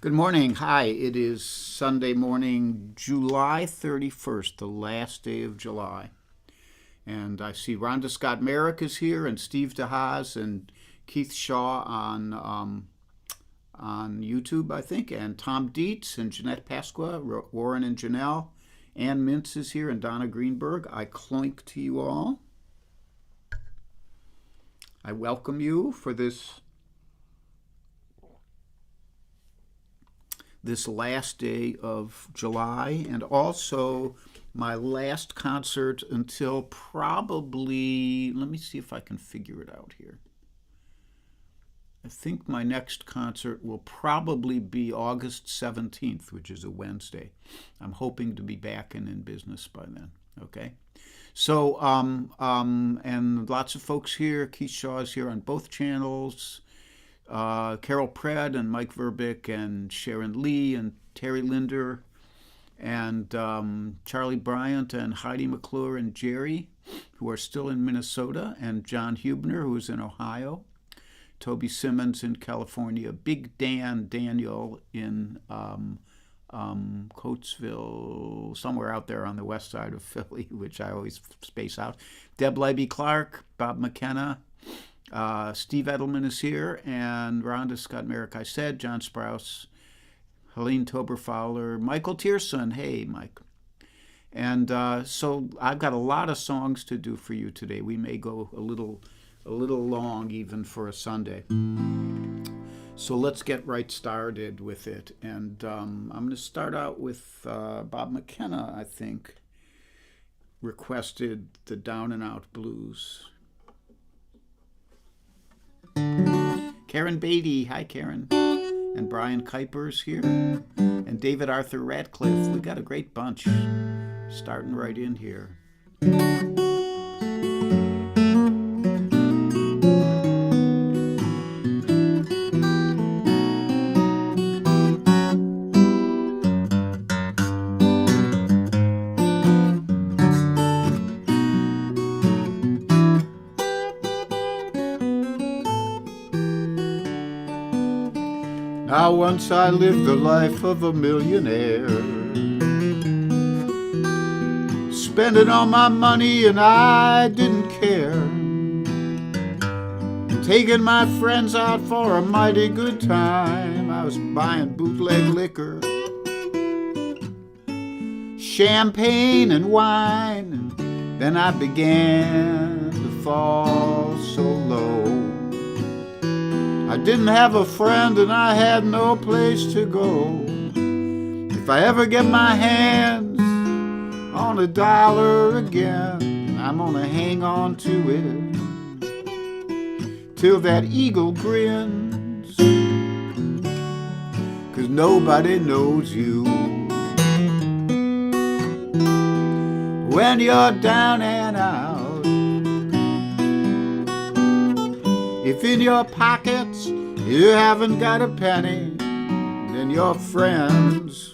Good morning. Hi, it is Sunday morning, July 31st, the last day of July. And I see Rhonda Scott Merrick is here, and Steve DeHaas, and Keith Shaw on YouTube, I think, and Tom Dietz, and Jeanette Pasqua, Warren and Janelle. Ann Mintz is here, and Donna Greenberg. I clink to you all. I welcome you for this last day of July, and also my last concert until probably, let me see if I can figure it out here. I think my next concert will probably be August 17th, which is a Wednesday. I'm hoping to be back and in business by then, okay? So, and lots of folks here. Keith Shaw is here on both channels. Carol Pred and Mike Verbick and Sharon Lee and Terry Linder and Charlie Bryant and Heidi McClure and Jerry, who are still in Minnesota, and John Hubner, who is in Ohio, Toby Simmons in California, Big Dan Daniel in Coatesville, somewhere out there on the west side of Philly, which I always space out, Deb Leiby Clark, Bob McKenna, Steve Edelman is here, and Rhonda Scott Merrick, I said, John Sprouse, Helene Tober Fowler, Michael Tierson. Hey, Mike. And so I've got a lot of songs to do for you today. We may go a little long even for a Sunday. So let's get right started with it. And I'm going to start out with Bob McKenna, I think, requested the Down and Out Blues. Karen Beatty, hi Karen, and Brian Kuiper's here, and David Arthur Radcliffe. We got a great bunch starting right in here. Now once I lived the life of a millionaire, spending all my money and I didn't care, taking my friends out for a mighty good time. I was buying bootleg liquor, champagne and wine, and then I began to fall so low. I didn't have a friend and I had no place to go. If I ever get my hands on $1 again, I'm gonna hang on to it till that eagle grins, 'cause nobody knows you when you're down and out. If in your pockets you haven't got a penny, then your friends,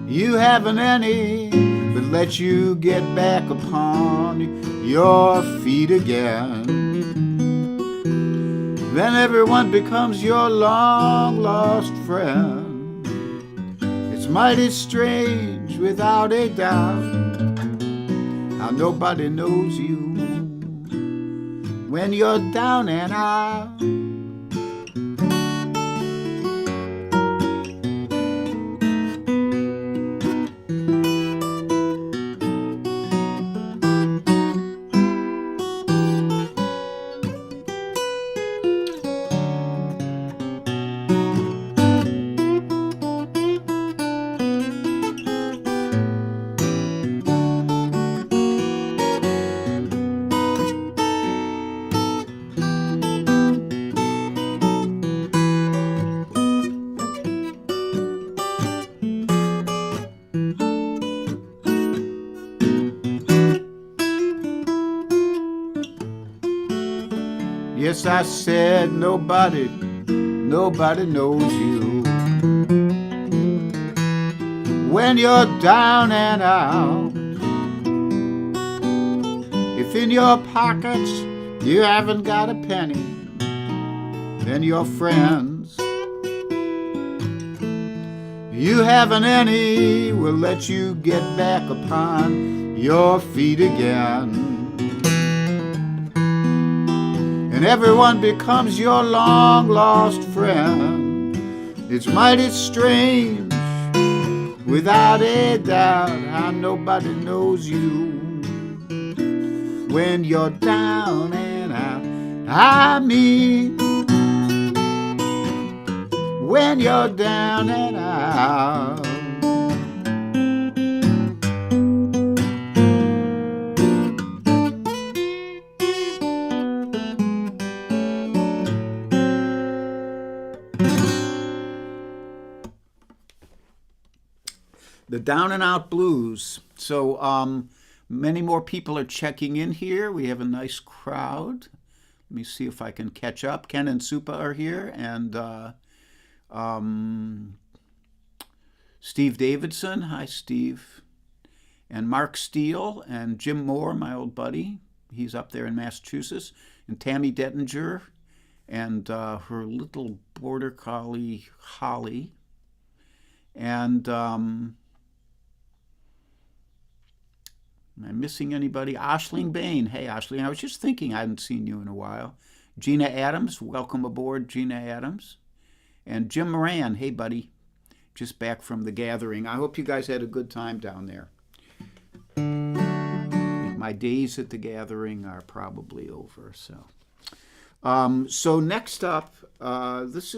you haven't any that let you get back upon your feet again. Then everyone becomes your long-lost friend. It's mighty strange, without a doubt, how nobody knows you when you're down and out. Yes, I said nobody knows you when you're down and out. If in your pockets you haven't got a penny, then your friends, you haven't any will let you get back upon your feet again. And everyone becomes your long-lost friend. It's mighty strange, without a doubt, how nobody knows you when you're down and out. I mean, when you're down and out. The Down and Out Blues. So many more people are checking in here. We have a nice crowd. Let me see if I can catch up. Ken and Supa are here, and Steve Davidson. Hi, Steve. And Mark Steele and Jim Moore, my old buddy. He's up there in Massachusetts. And Tammy Dettinger and her little border collie, Holly. And am I missing anybody? Aisling Bain. Hey, Aisling, I was just thinking I hadn't seen you in a while. Gina Adams. Welcome aboard, Gina Adams. And Jim Moran. Hey, buddy. Just back from the gathering. I hope you guys had a good time down there. My days at the gathering are probably over. So next up, this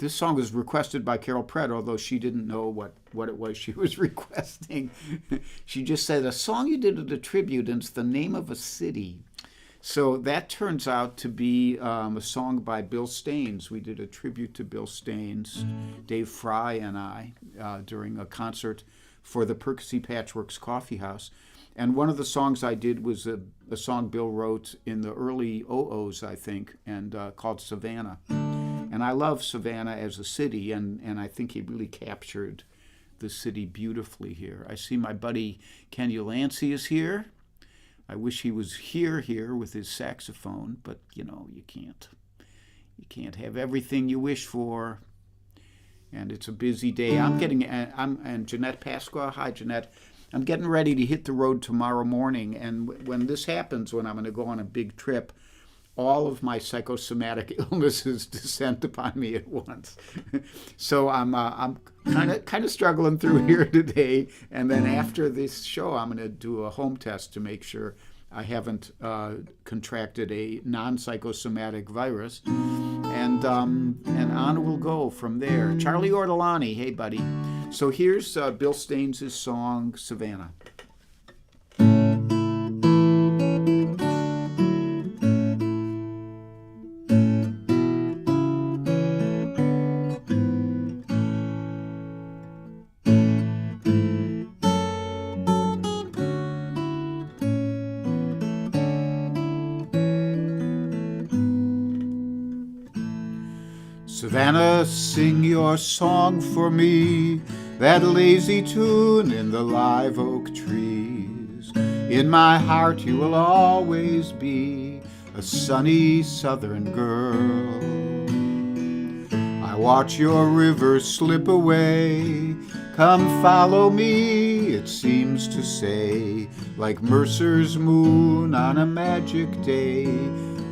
song was requested by Carol Pratt, although she didn't know what it was she was requesting. She just said, a song you did at a tribute, and it's the name of a city. So that turns out to be a song by Bill Staines. We did a tribute to Bill Staines, Dave Fry and I, during a concert for the Percy Patchworks Coffee House. And one of the songs I did was a song Bill wrote in the early OOs, I think, and called Savannah. And I love Savannah as a city, and I think he really captured the city beautifully here. I see my buddy Ken Ulansey is here. I wish he was here with his saxophone, but you know, you can't have everything you wish for. And it's a busy day. And Jeanette Pasqua. Hi, Jeanette. I'm getting ready to hit the road tomorrow morning, and when this happens, when I'm going to go on a big trip, all of my psychosomatic illnesses descend upon me at once. So I'm kind of struggling through here today, and then after this show, I'm going to do a home test to make sure I haven't contracted a non-psychosomatic virus, and on we'll go from there. Charlie Ortolani, hey buddy. So here's Bill Staines' song Savannah. Savannah, sing your song for me, that lazy tune in the live oak trees. In my heart you will always be a sunny southern girl. I watch your river slip away, come follow me, it seems to say, like Mercer's moon on a magic day,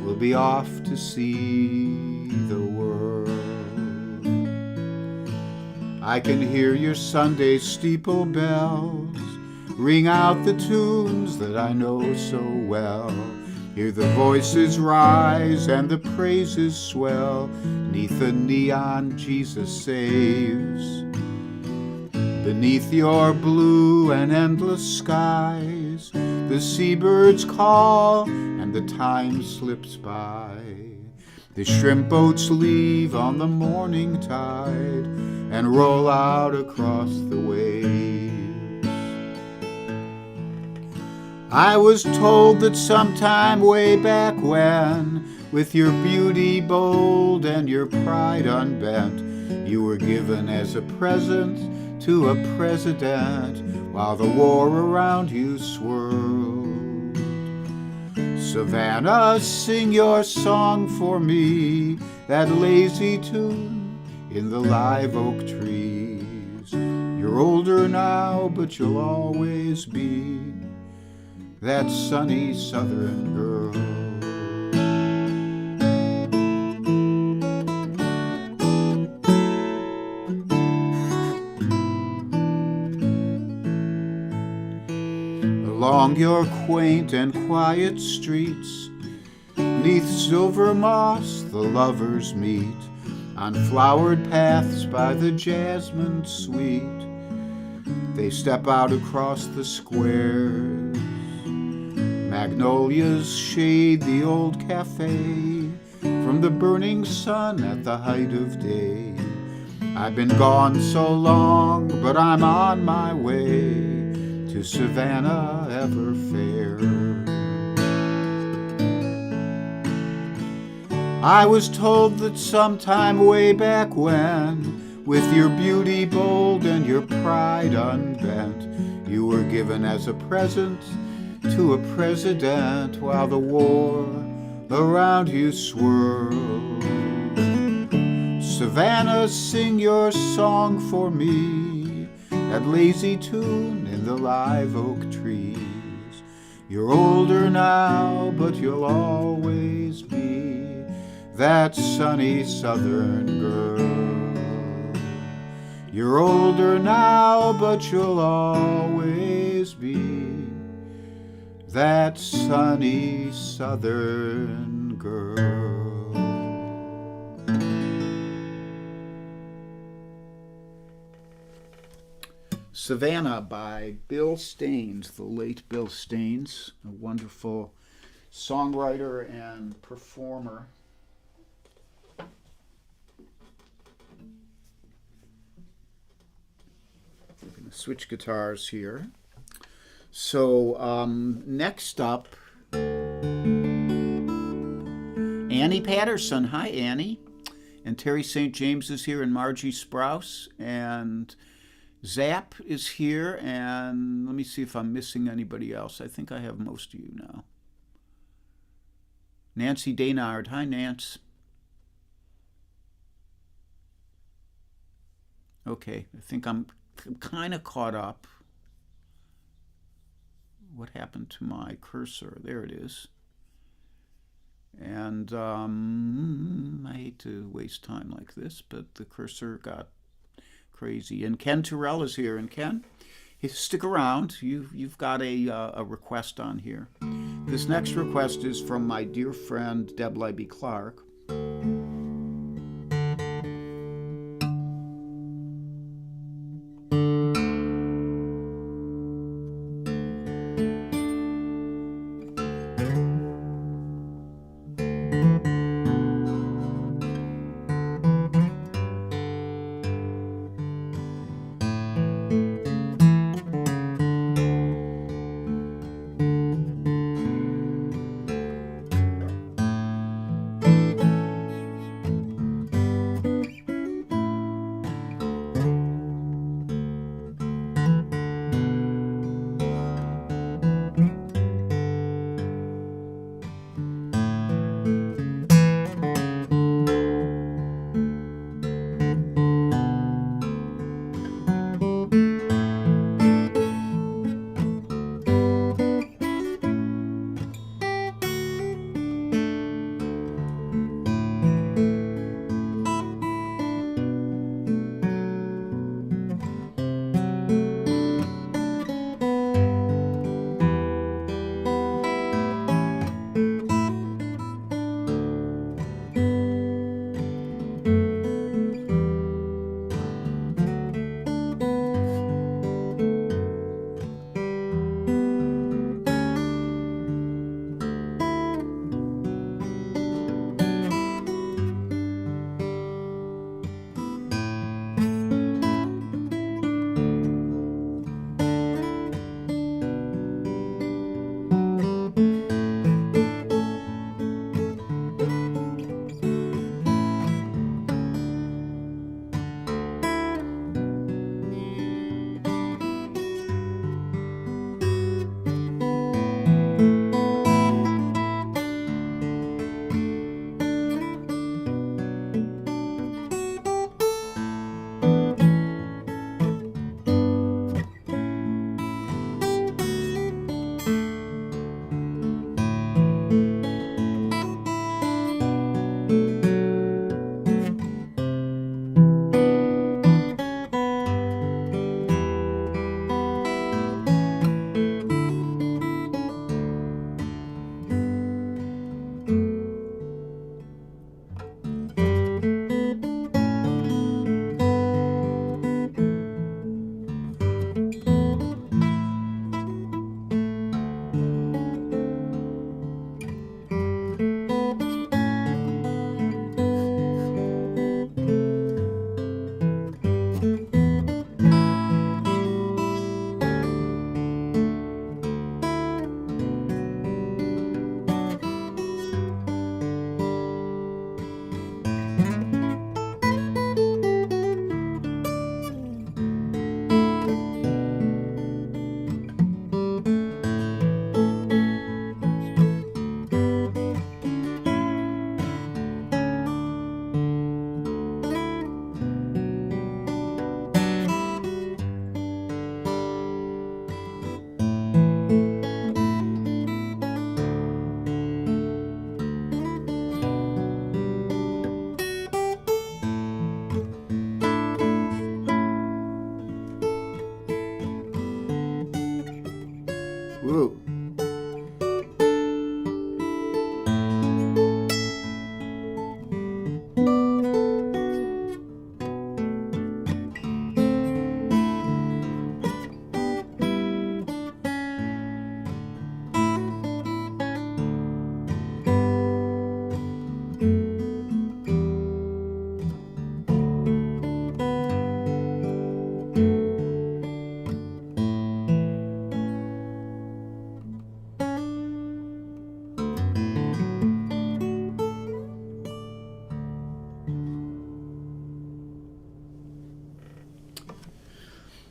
we'll be off to see the world. I can hear your Sunday steeple bells ring out the tunes that I know so well. Hear the voices rise and the praises swell. 'Neath the neon Jesus saves. Beneath your blue and endless skies, the seabirds call and the time slips by. The shrimp boats leave on the morning tide and roll out across the waves. I was told that sometime way back when, with your beauty bold and your pride unbent, you were given as a present to a president while the war around you swirled. Savannah, sing your song for me, that lazy tune in the live oak trees. You're older now, but you'll always be that sunny southern girl. Along your quaint and quiet streets, 'neath silver moss the lovers meet, on flowered paths by the jasmine sweet. They step out across the squares. Magnolias shade the old cafe from the burning sun at the height of day. I've been gone so long, but I'm on my way to Savannah ever fair. I was told that sometime way back when, with your beauty bold and your pride unbent, you were given as a present to a president while the war around you swirled. Savannah, sing your song for me, that lazy tune in the live oak trees. You're older now, but you'll always be that sunny southern girl. You're older now, but you'll always be that sunny southern girl. Savannah by Bill Staines, the late Bill Staines, a wonderful songwriter and performer. We're going to switch guitars here. So next up, Annie Patterson. Hi, Annie. And Terry St. James is here, and Margie Sprouse, and Zap is here, and let me see if I'm missing anybody else. I think I have most of you now. Nancy Daynard. Hi, Nance. Okay, I think I'm kind of caught up. What happened to my cursor? There it is. And I hate to waste time like this, but the cursor got crazy. And Ken Terrell is here. And Ken, stick around. You've got a request on here. This next request is from my dear friend Deb Libby Clark.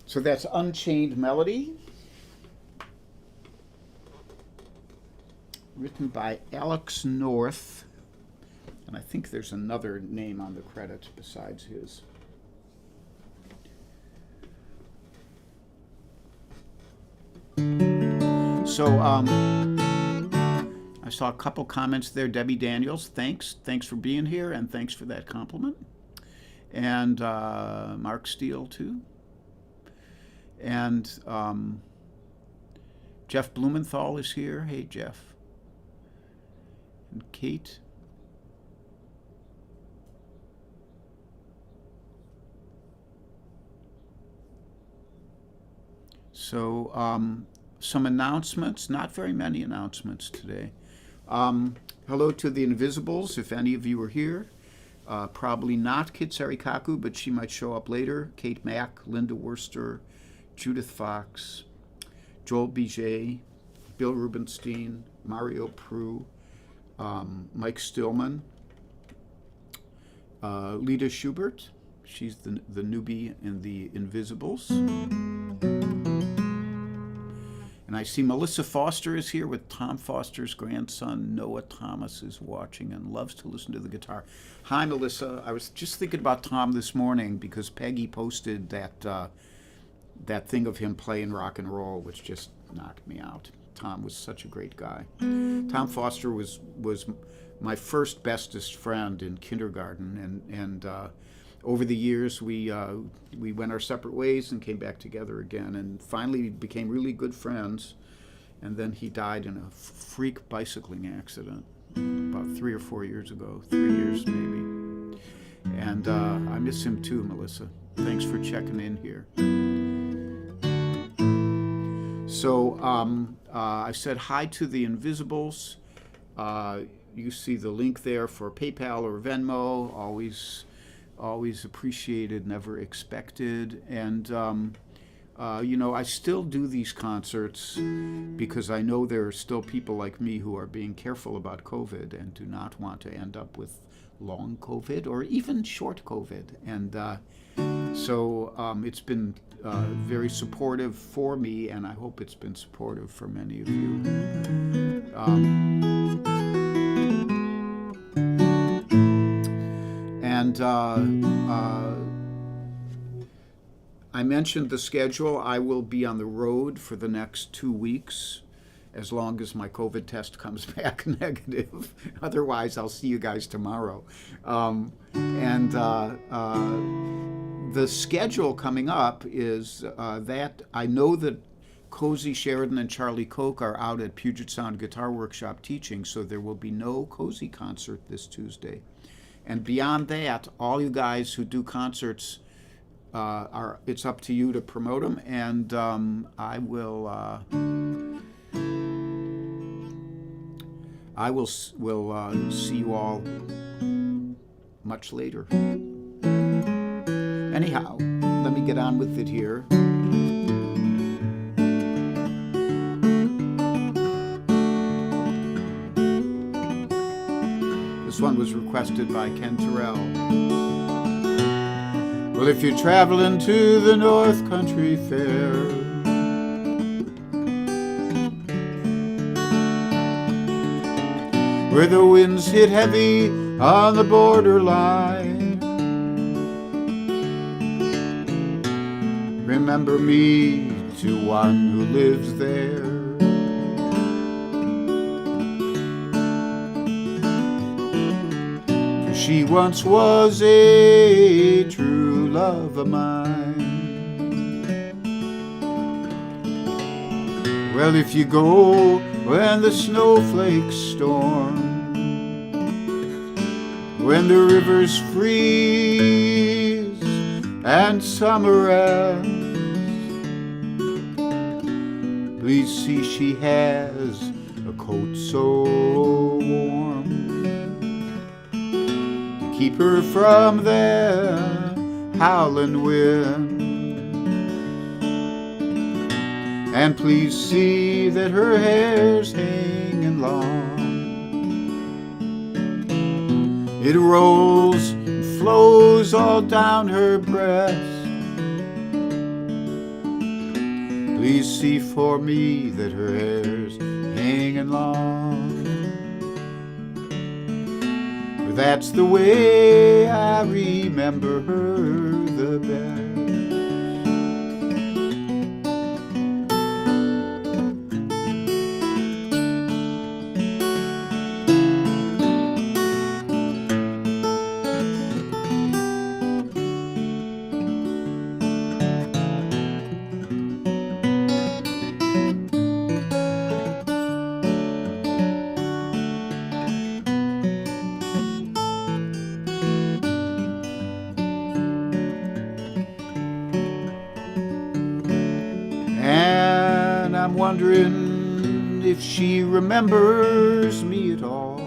So that's Unchained Melody, written by Alex North. And I think there's another name on the credits besides his. So I saw a couple comments there. Debbie Daniels, thanks for being here, and thanks for that compliment. And Mark Steele too. And Jeff Blumenthal is here. Hey Jeff. And Kate. So some announcements, not very many announcements today. Hello to the Invisibles, if any of you are here. Probably not Kit Sarikaku, but she might show up later. Kate Mack, Linda Worster, Judith Fox, Joel Biget, Bill Rubenstein, Mario Prue, Mike Stillman, Lita Schubert. She's the newbie in the Invisibles. And I see Melissa Foster is here with Tom Foster's grandson. Noah Thomas is watching and loves to listen to the guitar. Hi, Melissa. I was just thinking about Tom this morning because Peggy posted that thing of him playing rock and roll, which just knocked me out. Tom was such a great guy. Tom Foster was my first bestest friend in kindergarten, and over the years, we went our separate ways and came back together again, and finally became really good friends. And then he died in a freak bicycling accident about 3 or 4 years ago, 3 years maybe. And I miss him too, Melissa. Thanks for checking in here. So I said hi to the Invisibles. You see the link there for PayPal or Venmo. Always appreciated, never expected. And, I still do these concerts because I know there are still people like me who are being careful about COVID and do not want to end up with long COVID or even short COVID. And so it's been very supportive for me, and I hope it's been supportive for many of you. And I mentioned the schedule. I will be on the road for the next 2 weeks, as long as my COVID test comes back negative. Otherwise, I'll see you guys tomorrow. The schedule coming up is that I know that Cozy Sheridan and Charlie Koch are out at Puget Sound Guitar Workshop teaching, so there will be no Cozy concert this Tuesday. And beyond that, all you guys who do concerts, it's up to you to promote them, and I will see you all much later. Anyhow, let me get on with it here. This one was requested by Ken Terrell. Well, if you're traveling to the North Country Fair, where the winds hit heavy on the borderline, remember me to one who lives there. She once was a true love of mine. Well, if you go when the snowflakes storm, when the rivers freeze and summer ends, please see she has a coat so warm, keep her from the howling wind. And please see that her hair's hanging long. It rolls and flows all down her breast, Please see for me that her hair's hanging long. For that's the way I remember her the best. And I'm wondering if she remembers me at all.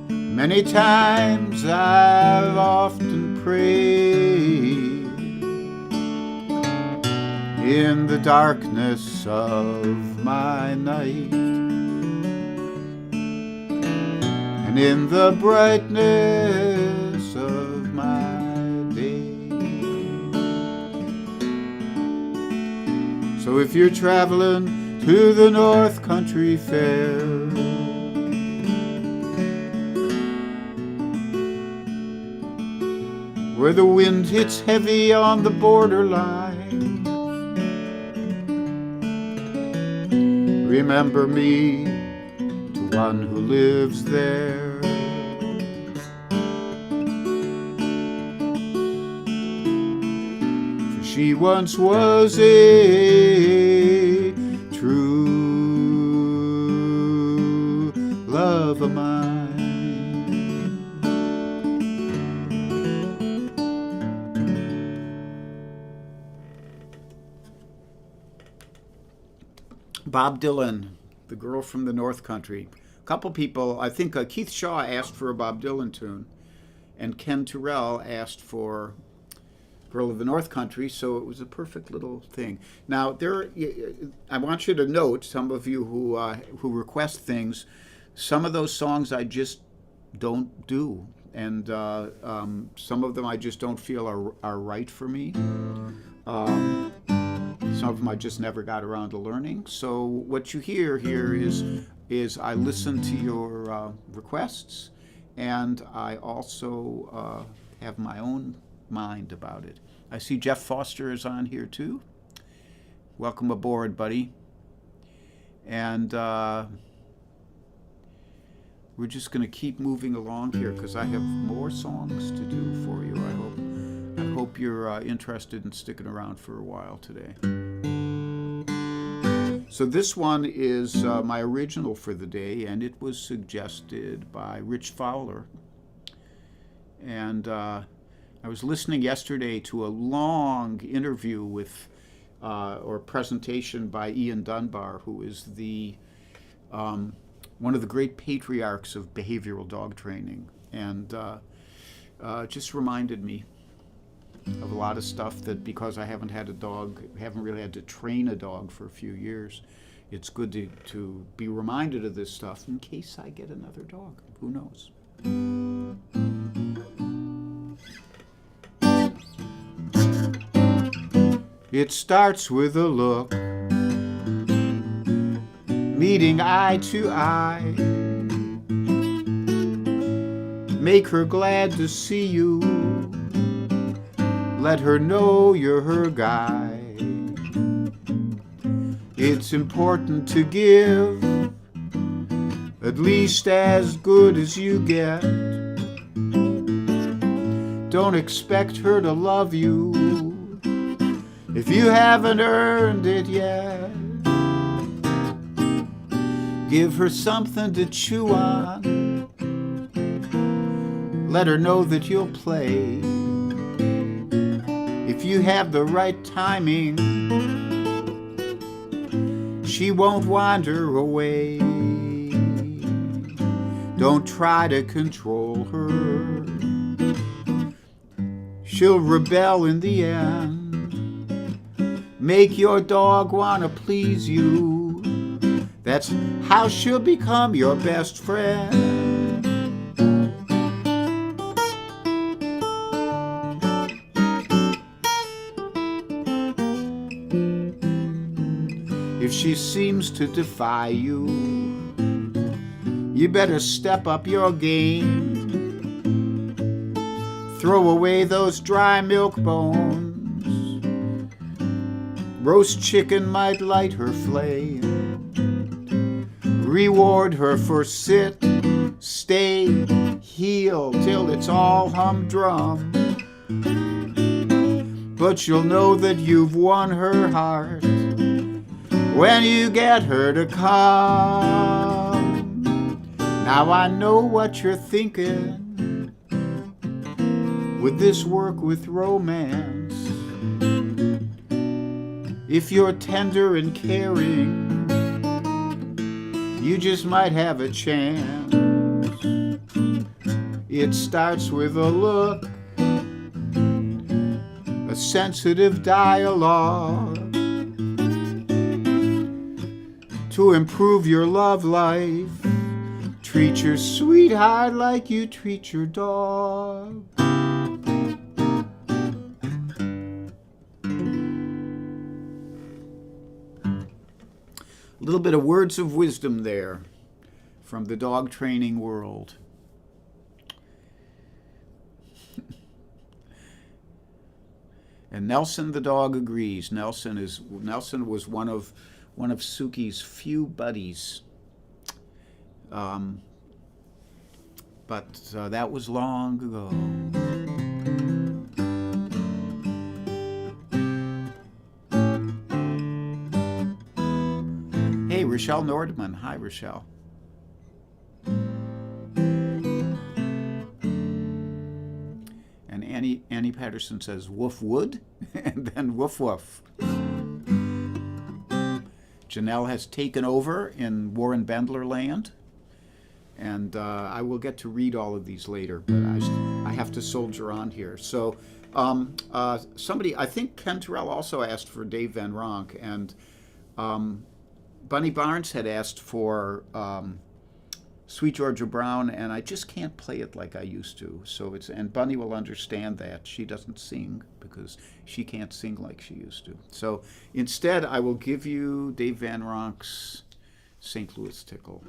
Many times I've often prayed in the darkness of my night, and in the brightness of my day. So if you're traveling to the North Country Fair, where the wind hits heavy on the borderline, remember me to one who lives there. For she once was a true love of mine. Bob Dylan, The Girl from the North Country. A couple people, I think Keith Shaw asked for a Bob Dylan tune, and Ken Terrell asked for Girl of the North Country, so it was a perfect little thing. Now, I want you to note, some of you who request things, some of those songs I just don't do, and some of them I just don't feel are right for me. Some of them I just never got around to learning. So what you hear here is I listen to your requests, and I also have my own mind about it. I see Jeff Foster is on here too. Welcome aboard, buddy. And we're just going to keep moving along here because I have more songs to do for you. I hope you're interested in sticking around for a while today. So this one is my original for the day, and it was suggested by Rich Fowler. And I was listening yesterday to a long interview with, or presentation by Ian Dunbar, who is the one of the great patriarchs of behavioral dog training, and just reminded me of a lot of stuff that, because I haven't really had to train a dog for a few years, it's good to be reminded of this stuff in case I get another dog. Who knows? It starts with a look, meeting eye to eye. Make her glad to see you. Let her know you're her guy. It's important to give at least as good as you get. Don't expect her to love you if you haven't earned it yet. Give her something to chew on. Let her know that you'll play. If you have the right timing, she won't wander away. Don't try to control her. She'll rebel in the end. Make your dog want to please you. That's how she'll become your best friend. seems to defy you. You better step up your game. Throw away those dry milk bones. Roast chicken might light her flame. Reward her for sit, stay, heel till it's all humdrum. But you'll know that you've won her heart when you get her to come. Now I know what you're thinking. Would this work with romance? If you're tender and caring, you just might have a chance. It starts with a look, a sensitive dialogue. To improve your love life, treat your sweetheart like you treat your dog. A little bit of words of wisdom there from the dog training world. And Nelson the dog agrees. Nelson was one of Suki's few buddies. But that was long ago. Hey, Rochelle Nordman. Hi, Rochelle. And Annie Patterson says, woof wood, and then woof woof. Janelle has taken over in Warren Bendler land, and I will get to read all of these later, but I have to soldier on here. So somebody, I think Ken Terrell also asked for Dave Van Ronk, and Bunny Barnes had asked for Sweet Georgia Brown, and I just can't play it like I used to. So and Bunny will understand that. She doesn't sing because she can't sing like she used to. So instead, I will give you Dave Van Ronk's St. Louis Tickle.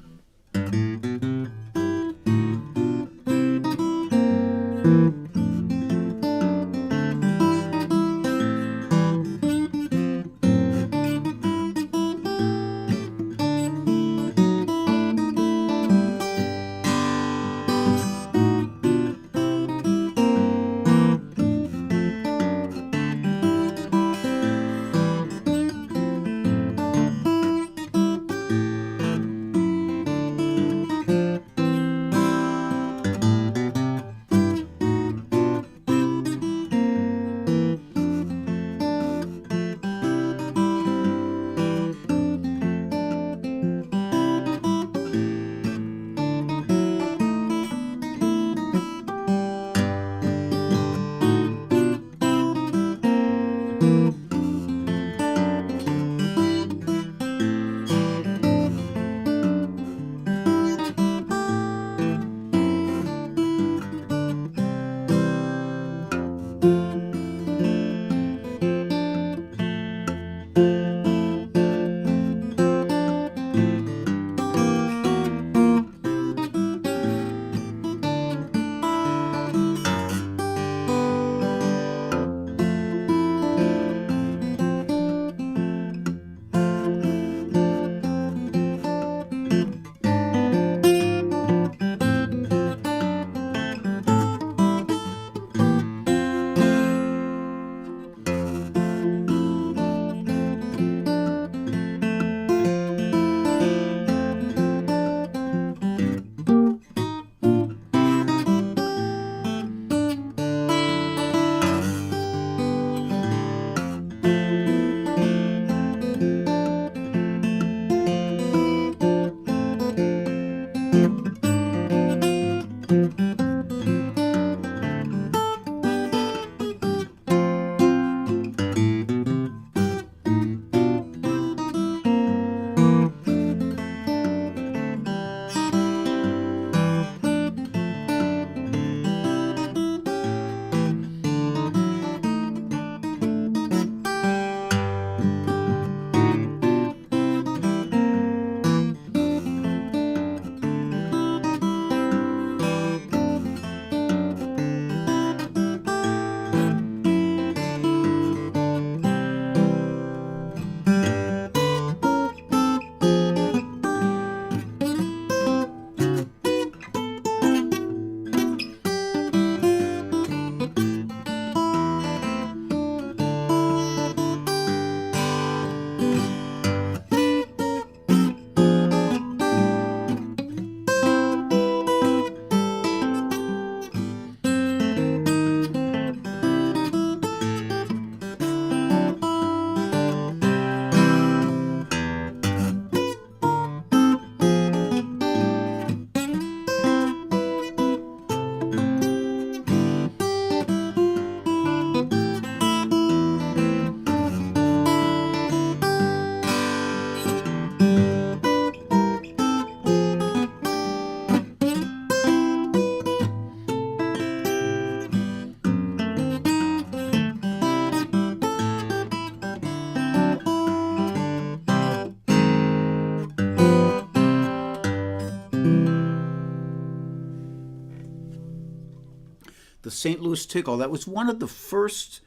the St. Louis Tickle. That was one of the first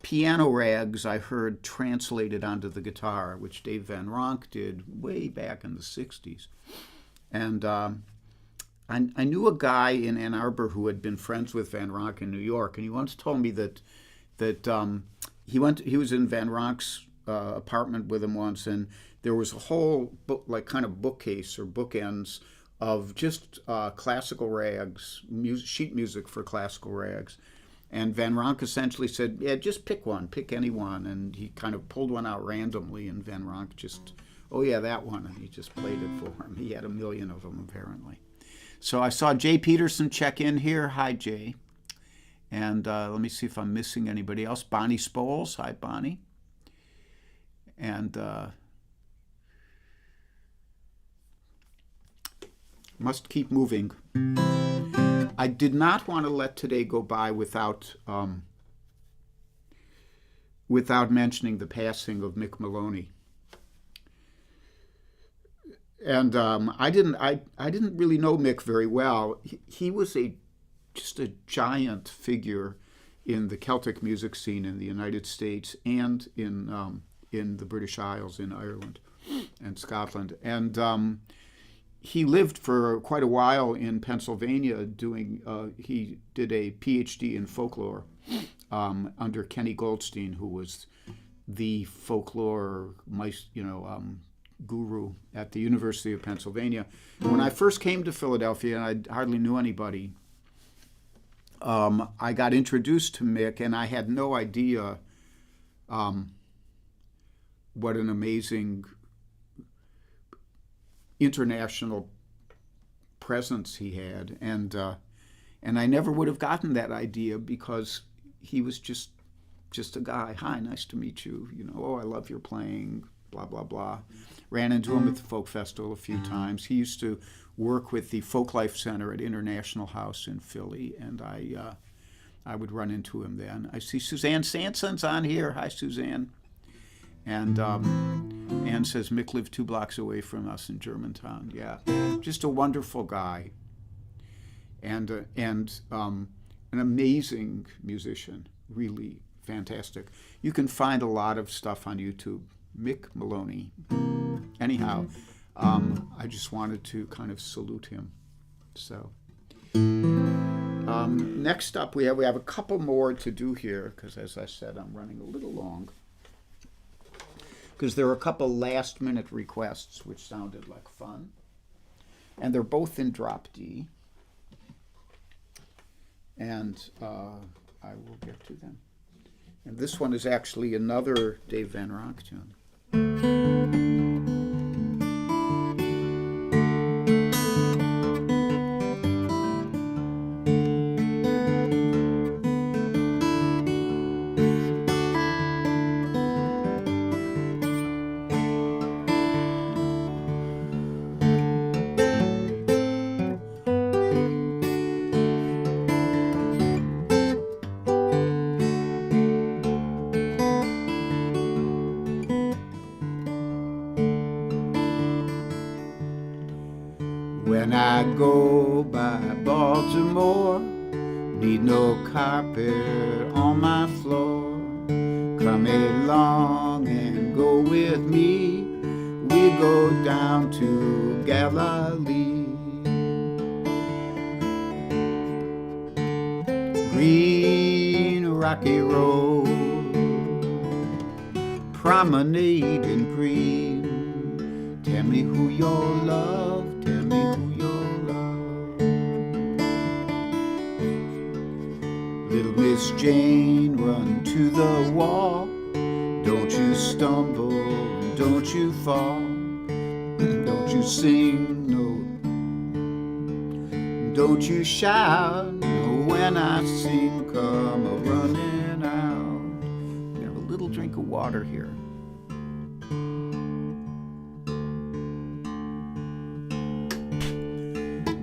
piano rags I heard translated onto the guitar, which Dave Van Ronk did way back in the 60s. And I knew a guy in Ann Arbor who had been friends with Van Ronk in New York, and he once told me that he was in Van Ronk's apartment with him once, and there was a whole book, like kind of bookcase or bookends of just classical rags, sheet music for classical rags. And Van Ronk essentially said, yeah, just pick one, pick any one. And he kind of pulled one out randomly, and Van Ronk just, oh yeah, that one. And he just played it for him. He had a million of them, apparently. So I saw Jay Peterson check in here. Hi, Jay. And let me see if I'm missing anybody else. Bonnie Spoles. Hi, Bonnie. And must keep moving. I did not want to let today go by without mentioning the passing of Mick Maloney. And I didn't really know Mick very well. He was just a giant figure in the Celtic music scene in the United States and in the British Isles, in Ireland and Scotland. And he lived for quite a while in Pennsylvania he did a PhD in folklore under Kenny Goldstein, who was the folklore guru at the University of Pennsylvania. When I first came to Philadelphia, and I hardly knew anybody, I got introduced to Mick, and I had no idea what an amazing international presence he had, and I never would have gotten that idea because he was just a guy. Hi, nice to meet you. Oh, I love your playing. Blah blah blah. Ran into him at the Folk Festival a few times. He used to work with the Folklife Center at International House in Philly, and I would run into him then. I see Suzanne Sanson's on here. Hi, Suzanne. And Ann says Mick lived 2 blocks away from us in Germantown. Yeah, just a wonderful guy, and an amazing musician. Really fantastic. You can find a lot of stuff on YouTube. Mick Maloney. Anyhow, I just wanted to kind of salute him. So next up, we have a couple more to do here because, as I said, I'm running a little long. Because there are a couple last-minute requests which sounded like fun. And they're both in drop D. And I will get to them. And this one is actually another Dave Van Ronk tune. When I go by Baltimore, need no carpet on my floor. Come along and go with me. We go down to Galilee. Green rocky road, promenade in green. Tell me who you'll love, tell me who you'll love. Little Miss Jane, run to the wall. Don't you stumble, don't you fall. Don't you sing, no. Don't you shout, no. When I sing, come a-running out. We have a little drink of water here.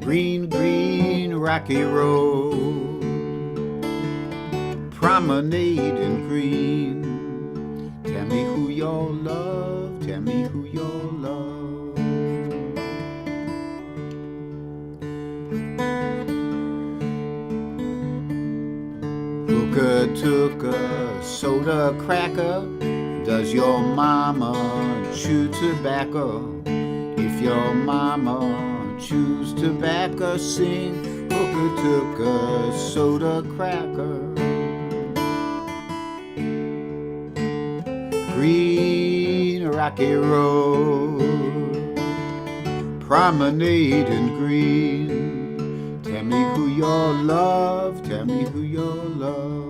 Green, green, rocky road, promenade in green. Tell me who you'll love, tell me who you'll love. soda cracker? Does your mama chew tobacco? If your mama chews tobacco, sing hooker took a soda cracker. Green rocky road, promenade in green. Tell me who your love, tell me who your love.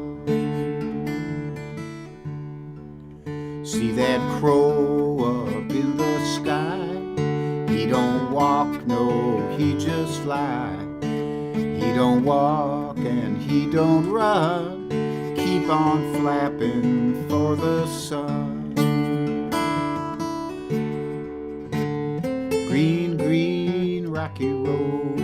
See that crow up in the sky? He don't walk, no, he just fly. He don't walk and he don't run. Keep on flapping for the sun. Green, green, rocky road,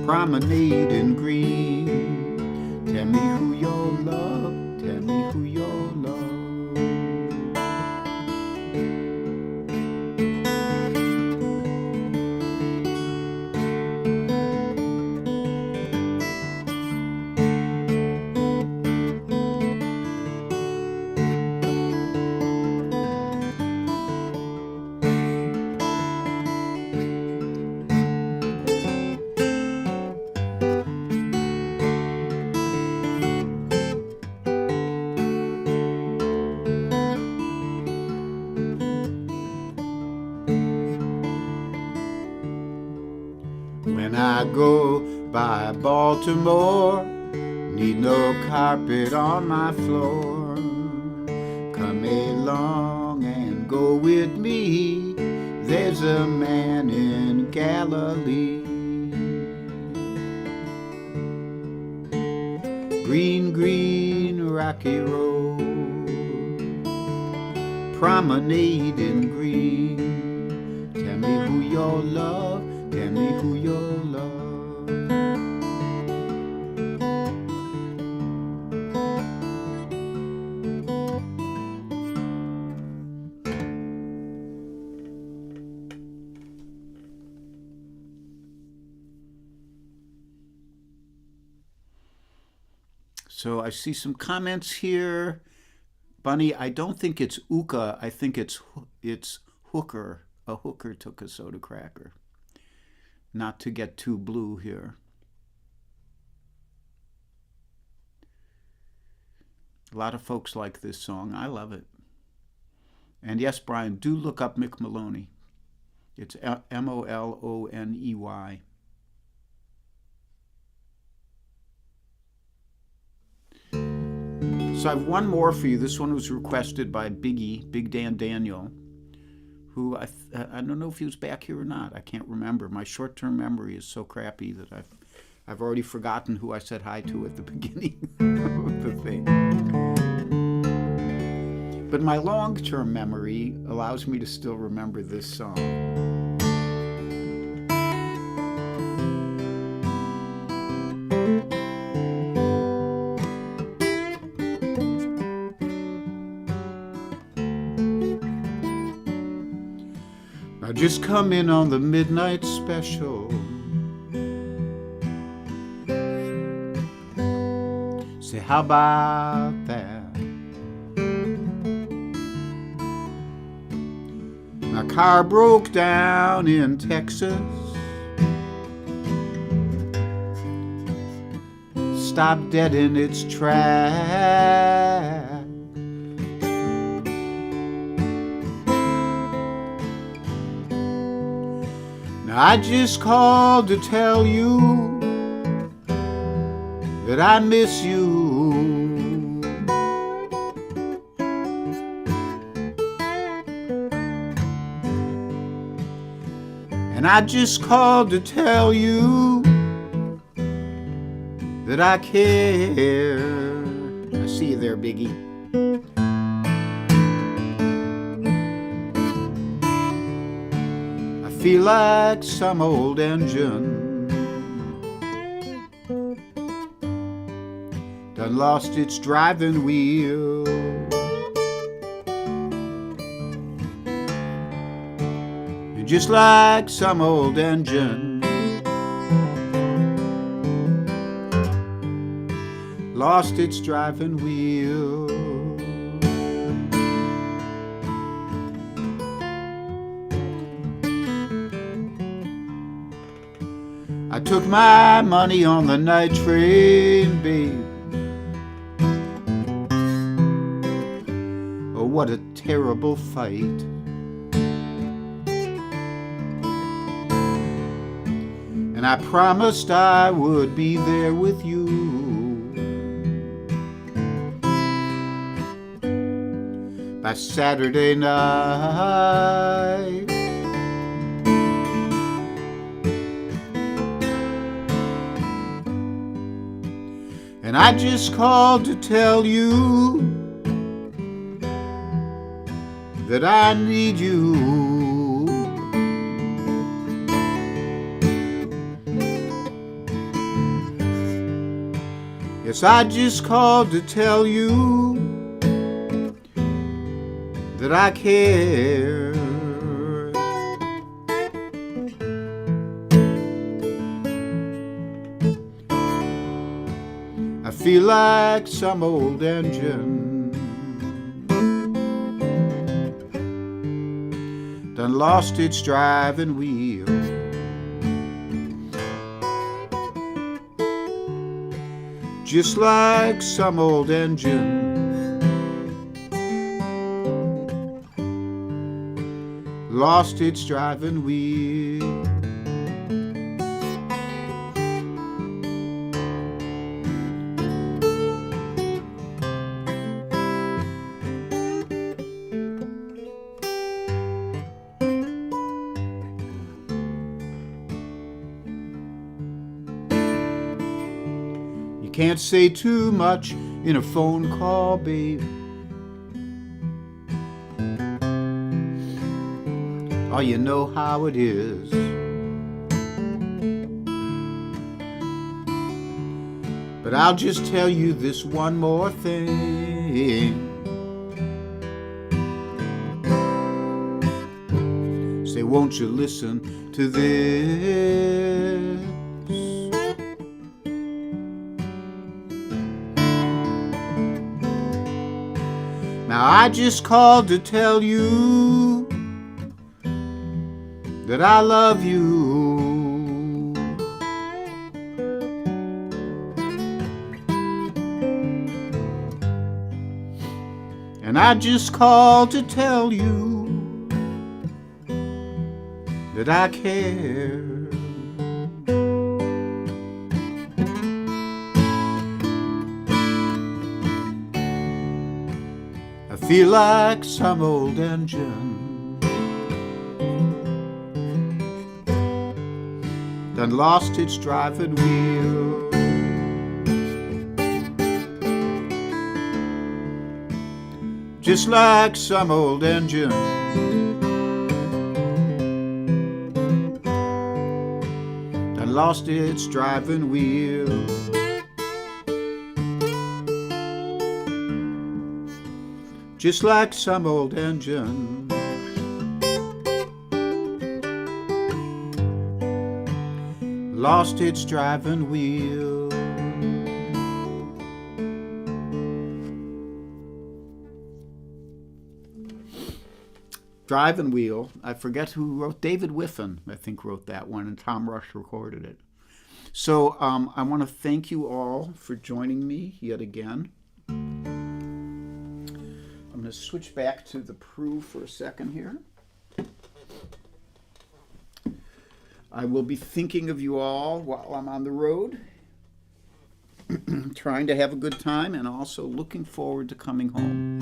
promenade in green. Tell me who your love, tell me who your love. When I go by Baltimore, need no carpet on my floor. Come along and go with me. There's a man in Galilee. Green, green, rocky road, promenade in green. Tell me who your love, tell me who your love. So I see some comments here. Bunny, I don't think it's Uka. I think it's hooker. A hooker took a soda cracker. Not to get too blue here. A lot of folks like this song. I love it. And yes, Brian, do look up Mick Maloney. It's Moloney. So I have one more for you. This one was requested by Big Dan Daniel, who I don't know if he was back here or not. I can't remember. My short-term memory is so crappy that I've already forgotten who I said hi to at the beginning of the thing. But my long-term memory allows me to still remember this song. I just come in on the midnight special. Say, how about that? My car broke down in Texas. Stopped dead in its tracks. I just called to tell you that I miss you. And I just called to tell you that I care. I see you there, Biggie. Feel like some old engine done lost its driving wheel. And just like some old engine lost its driving wheel. I took my money on the night train, babe. Oh, what a terrible fight. And I promised I would be there with you. By Saturday night. And I just called to tell you that I need you. Yes, I just called to tell you that I care. I feel like some old engine done lost its driving wheel. Just like some old engine lost its driving wheel. Can't say too much in a phone call, babe. Oh, you know how it is. But I'll just tell you this one more thing. Say, won't you listen to this? Now I just called to tell you that I love you. And I just called to tell you that I care. I feel like some old engine done lost its driving wheel. Just like some old engine done lost its driving wheel. Just like some old engine lost its driving wheel. Driving Wheel, I forget who wrote, David Whiffen, I think, wrote that one, and Tom Rush recorded it. So I want to thank you all for joining me yet again. I'm going to switch back to the Prue for a second here. I will be thinking of you all while I'm on the road, trying to have a good time and also looking forward to coming home.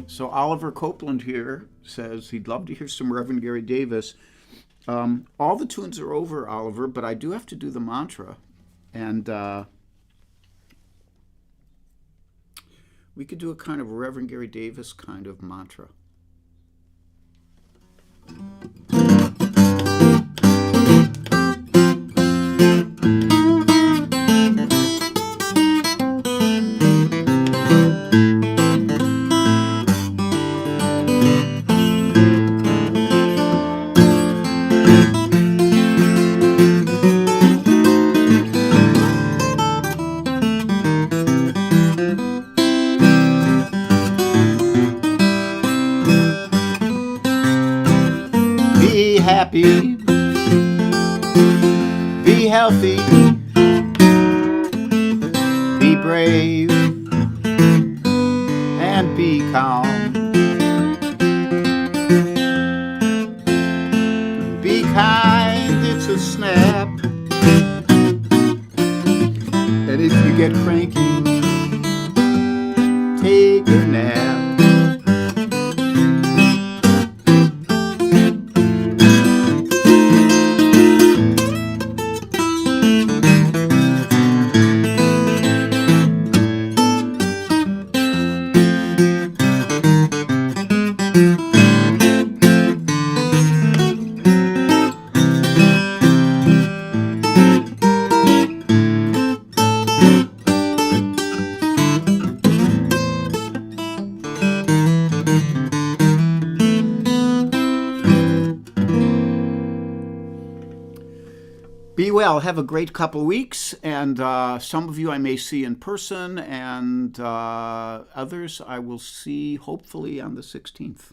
So Oliver Copeland here says he'd love to hear some Reverend Gary Davis. All the tunes are over, Oliver, but I do have to do the mantra. And we could do a kind of Reverend Gary Davis kind of mantra. Be healthy. Be brave. And be calm. Be kind, it's a snap. And if you get cranky, take a nap. Be well. Have a great couple weeks, and some of you I may see in person, and others I will see hopefully on the 16th.